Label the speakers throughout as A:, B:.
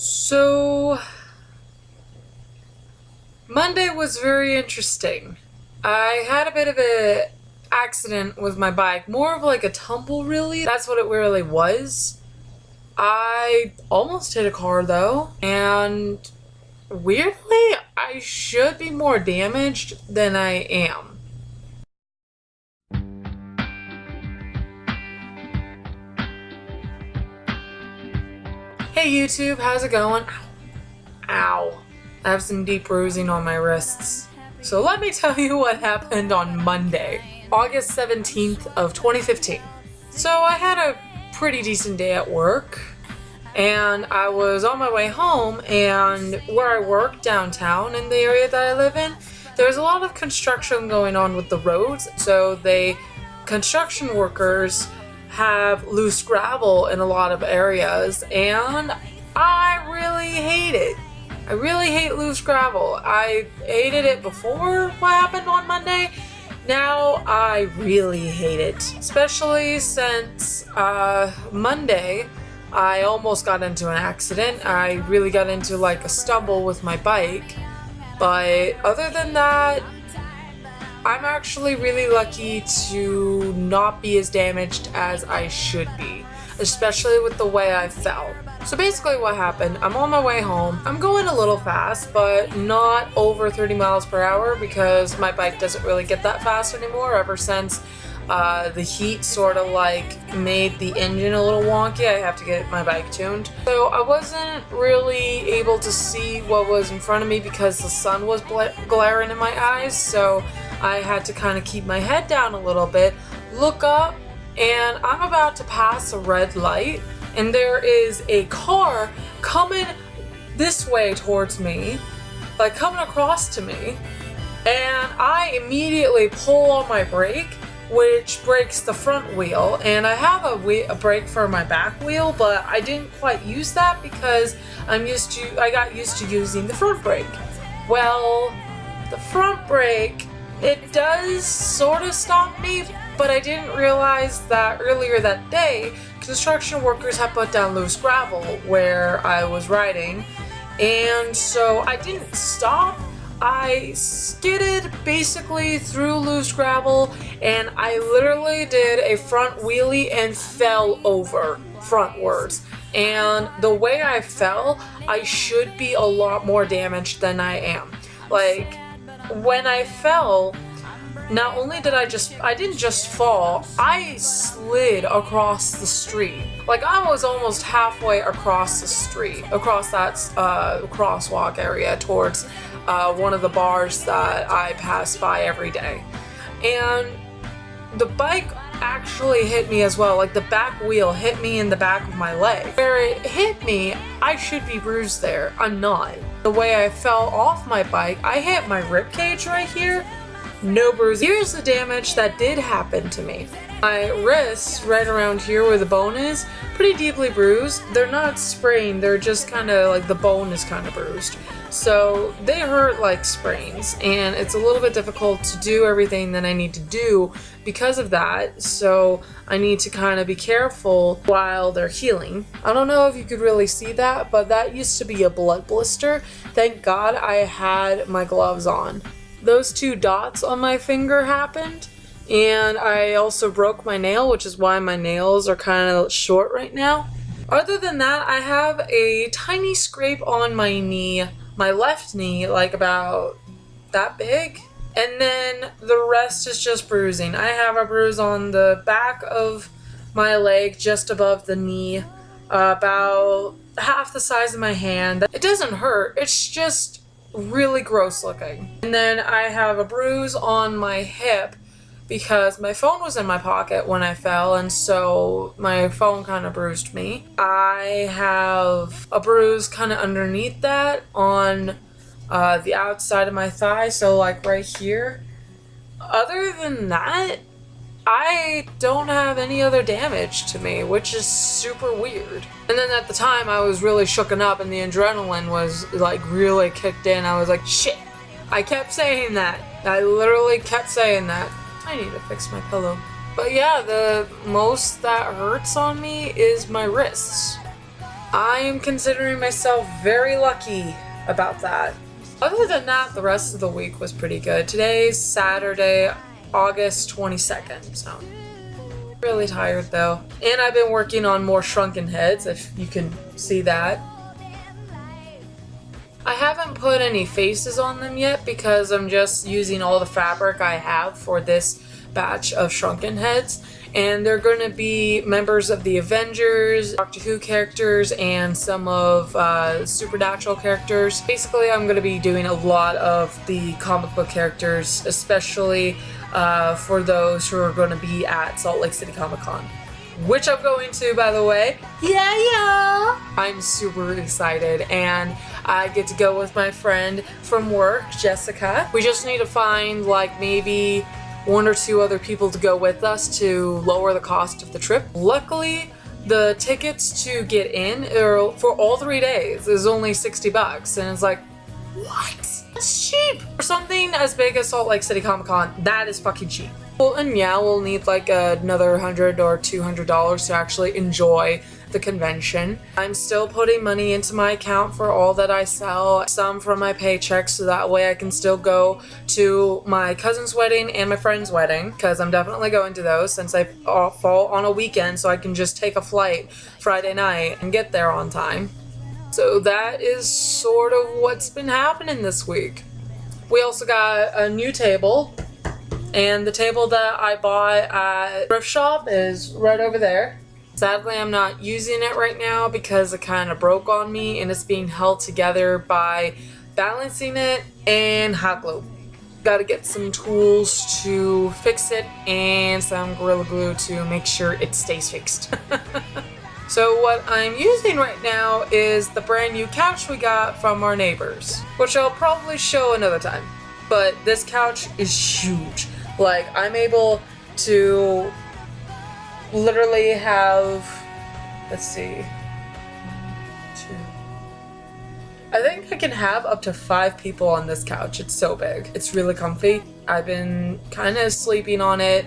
A: So, Monday was very interesting. I had a bit of an accident with my bike, more of like a tumble, really. That's what it really was. I almost hit a car though, and weirdly, I should be more damaged than I am. Hey YouTube, how's it going? Ow. I have some deep bruising on my wrists. So let me tell you what happened on Monday, August 17th of 2015. So I had a pretty decent day at work, and I was on my way home, and where I work downtown in the area that I live in, there's a lot of construction going on with the roads. So construction workers have loose gravel in a lot of areas, and I really hate it. I really hate loose gravel. I hated it before what happened on Monday. Now I really hate it, especially since Monday I almost got into an accident. I really got into like a stumble with my bike, but other than that, I'm actually really lucky to not be as damaged as I should be, especially with the way I fell. So basically what happened, I'm on my way home. I'm going a little fast, but not over 30 miles per hour because my bike doesn't really get that fast anymore ever since the heat sort of like made the engine a little wonky. I have to get my bike tuned. So I wasn't really able to see what was in front of me because the sun was glaring in my eyes. So I had to kind of keep my head down a little bit, look up, and I'm about to pass a red light, and there is a car coming this way towards me, like coming across to me, and I immediately pull on my brake, which breaks the front wheel, and I have a brake for my back wheel, but I didn't quite use that because I got used to using the front brake. Well, the front brake, it does sort of stop me, but I didn't realize that earlier that day, construction workers had put down loose gravel where I was riding, and so I didn't stop. I skidded basically through loose gravel, and I literally did a front wheelie and fell over frontwards. And the way I fell, I should be a lot more damaged than I am. Like, when I fell, not only did I didn't just fall, I slid across the street. Like, I was almost halfway across the street, across that crosswalk area towards one of the bars that I pass by every day. And the bike actually hit me as well. Like, the back wheel hit me in the back of my leg. Where it hit me, I should be bruised there. I'm not. The way I fell off my bike, I hit my rib cage right here. No bruise. Here's the damage that did happen to me. My wrists, right around here where the bone is, pretty deeply bruised. They're not sprained, they're just kind of like the bone is kind of bruised. So they hurt like sprains, and it's a little bit difficult to do everything that I need to do because of that. So I need to kind of be careful while they're healing. I don't know if you could really see that, but that used to be a blood blister. Thank God I had my gloves on. Those two dots on my finger happened, and I also broke my nail, which is why my nails are kind of short right now. Other than that, I have a tiny scrape on my knee, my left knee, like about that big, and then the rest is just bruising. I have a bruise on the back of my leg, just above the knee, about half the size of my hand. It doesn't hurt, it's just really gross looking. And then I have a bruise on my hip because my phone was in my pocket when I fell, and so my phone kind of bruised me. I have a bruise kind of underneath that on the outside of my thigh, so like right here. Other than that, I don't have any other damage to me, which is super weird. And then at the time, I was really shooken up and the adrenaline was like really kicked in. I was like, shit. I kept saying that. I literally kept saying that. I need to fix my pillow. But yeah, the most that hurts on me is my wrists. I am considering myself very lucky about that. Other than that, the rest of the week was pretty good. Today's Saturday, August 22nd, so really tired though. And I've been working on more shrunken heads, if you can see that. I haven't put any faces on them yet because I'm just using all the fabric I have for this batch of shrunken heads. And they're going to be members of the Avengers, Doctor Who characters, and some of Supernatural characters. Basically, I'm going to be doing a lot of the comic book characters, especially for those who are going to be at Salt Lake City Comic Con. Which I'm going to, by the way. Yeah! I'm super excited, and I get to go with my friend from work, Jessica. We just need to find, like, maybe 1 or 2 other people to go with us to lower the cost of the trip. Luckily, the tickets to get in for all 3 days is only $60, and it's like, what? That's cheap! For something as big as Salt Lake City Comic Con, that is fucking cheap. Well, and yeah, we'll need like another $100 or $200 to actually enjoy the convention. I'm still putting money into my account for all that I sell, some from my paycheck, so that way I can still go to my cousin's wedding and my friend's wedding, because I'm definitely going to those since I fall on a weekend, so I can just take a flight Friday night and get there on time. So that is sort of what's been happening this week. We also got a new table. And the table that I bought at thrift shop is right over there. Sadly, I'm not using it right now because it kind of broke on me, and it's being held together by balancing it and hot glue. Got to get some tools to fix it and some Gorilla Glue to make sure it stays fixed. So what I'm using right now is the brand new couch we got from our neighbors, which I'll probably show another time. But this couch is huge. Like, I'm able to literally have, let's see, 1, 2. I think I can have up to 5 people on this couch. It's so big. It's really comfy. I've been kind of sleeping on it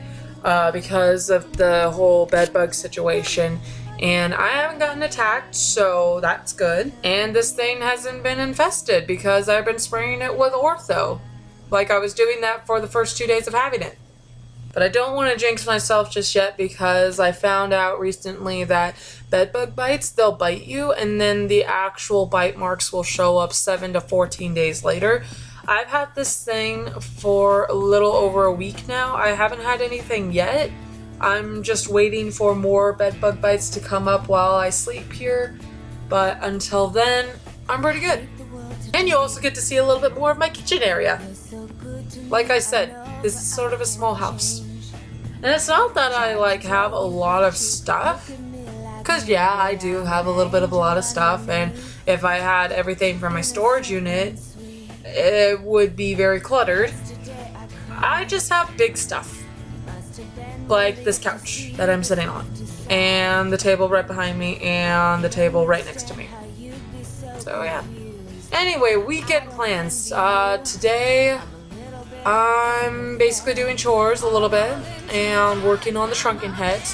A: because of the whole bed bug situation. And I haven't gotten attacked, so that's good. And this thing hasn't been infested because I've been spraying it with ortho. Like I was doing that for the first 2 days of having it. But I don't want to jinx myself just yet because I found out recently that bedbug bites, they'll bite you and then the actual bite marks will show up 7 to 14 days later. I've had this thing for a little over a week now. I haven't had anything yet. I'm just waiting for more bedbug bites to come up while I sleep here. But until then, I'm pretty good. And you also get to see a little bit more of my kitchen area. Like I said, this is sort of a small house. And it's not that I like have a lot of stuff. Because yeah, I do have a little bit of a lot of stuff. And if I had everything from my storage unit, it would be very cluttered. I just have big stuff. Like this couch that I'm sitting on. And the table right behind me. And the table right next to me. So yeah. Anyway, weekend plans. Today, I'm basically doing chores a little bit and working on the shrunken heads.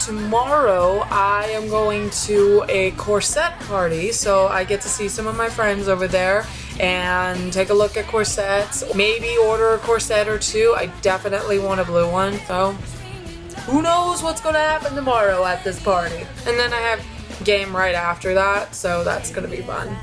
A: Tomorrow, I am going to a corset party, so I get to see some of my friends over there and take a look at corsets. Maybe order a corset or 2. I definitely want a blue one, so who knows what's going to happen tomorrow at this party. And then I have game right after that, so that's going to be fun.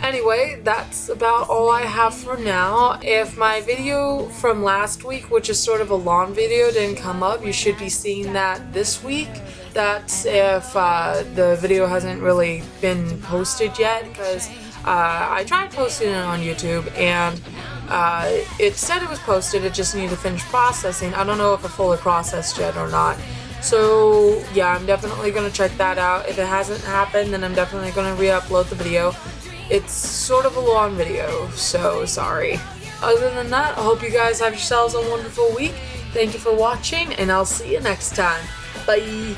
A: Anyway, that's about all I have for now. If my video from last week, which is sort of a long video, didn't come up, you should be seeing that this week. That's if the video hasn't really been posted yet, because I tried posting it on YouTube and it said it was posted, it just needed to finish processing. I don't know if it fully processed yet or not. So yeah, I'm definitely going to check that out. If it hasn't happened, then I'm definitely going to re-upload the video. It's sort of a long video, so sorry. Other than that, I hope you guys have yourselves a wonderful week. Thank you for watching, and I'll see you next time. Bye!